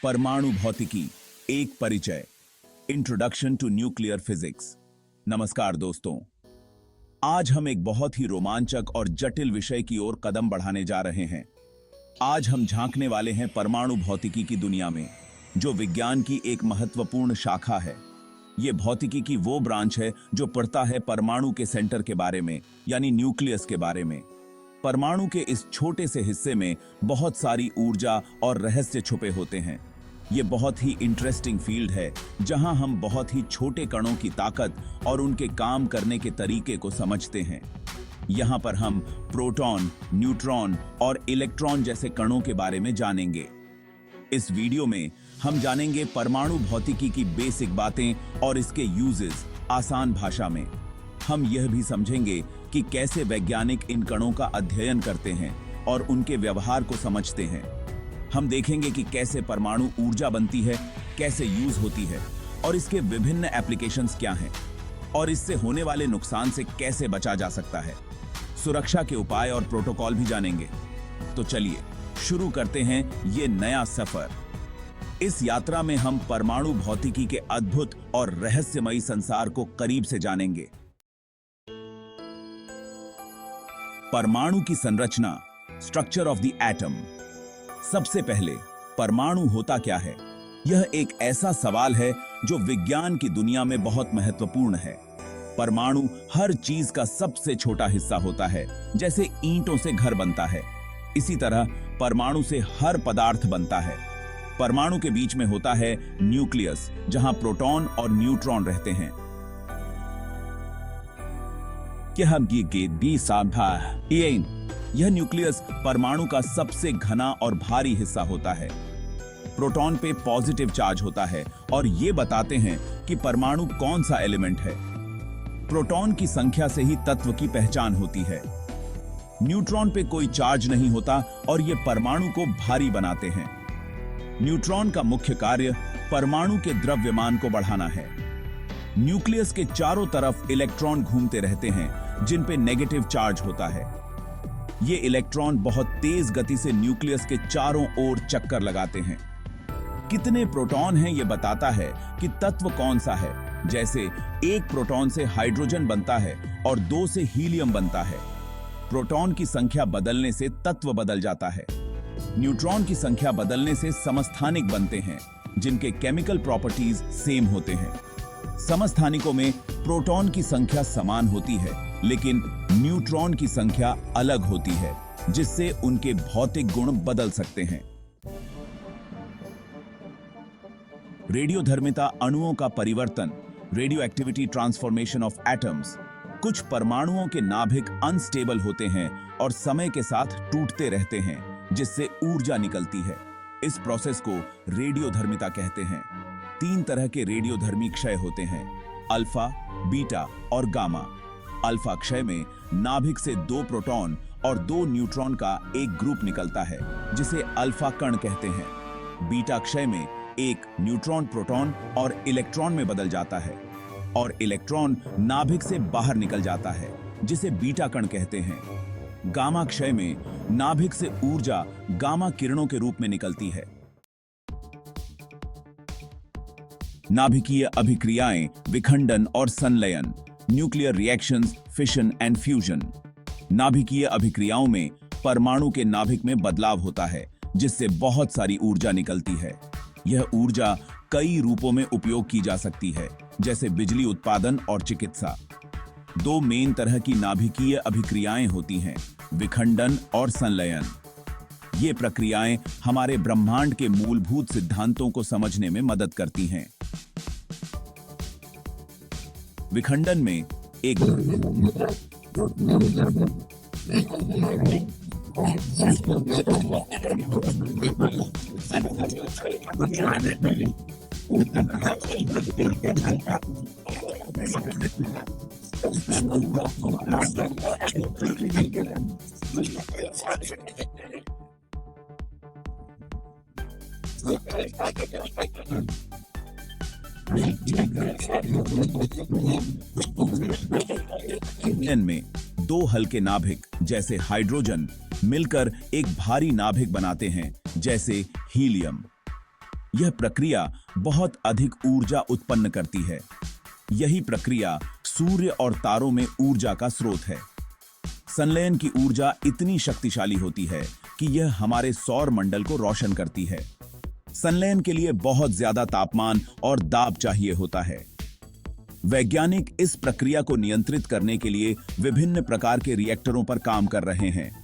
परमाणु भौतिकी, एक परिचय। Introduction to nuclear physics. नमस्कार दोस्तों, आज हम एक बहुत ही रोमांचक और जटिल विषय की ओर कदम बढ़ाने जा रहे हैं। आज हम झांकने वाले हैं परमाणु भौतिकी की दुनिया में, जो विज्ञान की एक महत्वपूर्ण शाखा है। ये भौतिकी की वो ब्रांच है जो पढ़ता है परमाणु के सेंटर के बारे में, यानी न्यूक्लियस के बारे में। परमाणु के इस छोटे से हिस्से में बहुत सारी ऊर्जा और रहस्य छुपे होते हैं। ये बहुत ही इंटरेस्टिंग फील्ड है, जहां हम बहुत ही छोटे कणों की ताकत और उनके काम करने के तरीके को समझते हैं। यहाँ पर हम प्रोटॉन, न्यूट्रॉन और इलेक्ट्रॉन जैसे कणों के बारे में जानेंगे। इस वीडियो में हम जानेंगे परमाणु भौतिकी की बेसिक बातें और इसके यूजेस आसान भाषा में। हम यह भी समझेंगे कि कैसे वैज्ञानिक इन कणों का अध्ययन करते हैं और उनके व्यवहार को समझते हैं। हम देखेंगे कि कैसे परमाणु ऊर्जा बनती है, कैसे यूज होती है और इसके विभिन्न एप्लीकेशंस क्या हैं और इससे होने वाले नुकसान से कैसे बचा जा सकता है। सुरक्षा के उपाय और प्रोटोकॉल भी जानेंगे। तो चलिए शुरू करते हैं ये नया सफर। इस यात्रा में हम परमाणु भौतिकी के अद्भुत और रहस्यमयी संसार को करीब से जानेंगे। परमाणु की संरचना, स्ट्रक्चर ऑफ द एटम। सबसे पहले परमाणु होता क्या है? यह एक ऐसा सवाल है जो विज्ञान की दुनिया में बहुत महत्वपूर्ण है। परमाणु हर चीज का सबसे छोटा हिस्सा होता है, जैसे ईंटों से घर बनता है। इसी तरह परमाणु से हर पदार्थ बनता है। परमाणु के बीच में होता है न्यूक्लियस, जहां प्रोटॉन और न्यूट्रॉन रहते हैं। यह न्यूक्लियस परमाणु का सबसे घना और भारी हिस्सा होता है। प्रोटॉन पे पॉजिटिव चार्ज होता है और ये बताते हैं कि परमाणु कौन सा एलिमेंट है। प्रोटॉन की संख्या से ही तत्व की पहचान होती है। न्यूट्रॉन पे कोई चार्ज नहीं होता और ये परमाणु को भारी बनाते हैं। न्यूट्रॉन का मुख्य कार्य परमाणु के द्रव्यमान को बढ़ाना है। न्यूक्लियस के चारों तरफ इलेक्ट्रॉन घूमते रहते हैं, जिन पे नेगेटिव चार्ज होता है। ये इलेक्ट्रॉन बहुत तेज गति से न्यूक्लियस के चारों ओर चक्कर लगाते हैं। कितने प्रोटॉन हैं ये बताता है कि तत्व कौन सा है। जैसे एक प्रोटॉन से हाइड्रोजन बनता है और 2 से हीलियम बनता है। प्रोटॉन की संख्या बदलने से तत्व बदल जाता है। न्यूट्रॉन की संख्या बदलने से समस्थानिक बनते हैं, जिनके केमिकल प्रॉपर्टीज सेम होते हैं। समस्थानिकों में प्रोटॉन की संख्या समान होती है, लेकिन न्यूट्रॉन की संख्या अलग होती है, जिससे उनके भौतिक गुण बदल सकते हैं। रेडियोधर्मिता अणुओं का परिवर्तन, radio activity transformation of atoms. कुछ परमाणुओं के नाभिक अनस्टेबल होते हैं और समय के साथ टूटते रहते हैं, जिससे ऊर्जा निकलती है। इस प्रोसेस को रेडियोधर्मिता कहते हैं। 3 तरह के रेडियोधर्मी क्षय होते हैं, अल्फा, बीटा और गामा। अल्फा क्षय में नाभिक से 2 प्रोटॉन और 2 न्यूट्रॉन का एक ग्रुप निकलता है, जिसे अल्फा कण कहते हैं। बीटा क्षय में एक न्यूट्रॉन प्रोटॉन और इलेक्ट्रॉन में बदल जाता है और इलेक्ट्रॉन नाभिक से बाहर निकल जाता है, जिसे बीटा कण कहते हैं। गामा क्षय में नाभिक से ऊर्जा गामा किरणों के रूप में निकलती है। नाभिकीय अभिक्रियाएं, विखंडन और संलयन, nuclear reactions, fission and fusion. नाभिकीय अभिक्रियाओं में परमाणु के नाभिक में बदलाव होता है, जिससे बहुत सारी ऊर्जा निकलती है। यह ऊर्जा कई रूपों में उपयोग की जा सकती है, जैसे बिजली उत्पादन और चिकित्सा। 2 मेन तरह की नाभिकीय अभिक्रियाएं होती हैं, विखंडन और संलयन। ये प्रक्रियाएं हमारे ब्रह्मांड के मूलभूत सिद्धांतों को समझने में मदद करती हैं। विखंडन में एक में 2 हल्के नाभिक जैसे हाइड्रोजन मिलकर एक भारी नाभिक बनाते हैं, जैसे हीलियम। यह प्रक्रिया बहुत अधिक ऊर्जा उत्पन्न करती है। यही प्रक्रिया सूर्य और तारों में ऊर्जा का स्रोत है। संलयन की ऊर्जा इतनी शक्तिशाली होती है कि यह हमारे सौर मंडल को रोशन करती है। संलयन के लिए बहुत ज्यादा तापमान और दाब चाहिए होता है। वैज्ञानिक इस प्रक्रिया को नियंत्रित करने के लिए विभिन्न प्रकार के रिएक्टरों पर काम कर रहे हैं।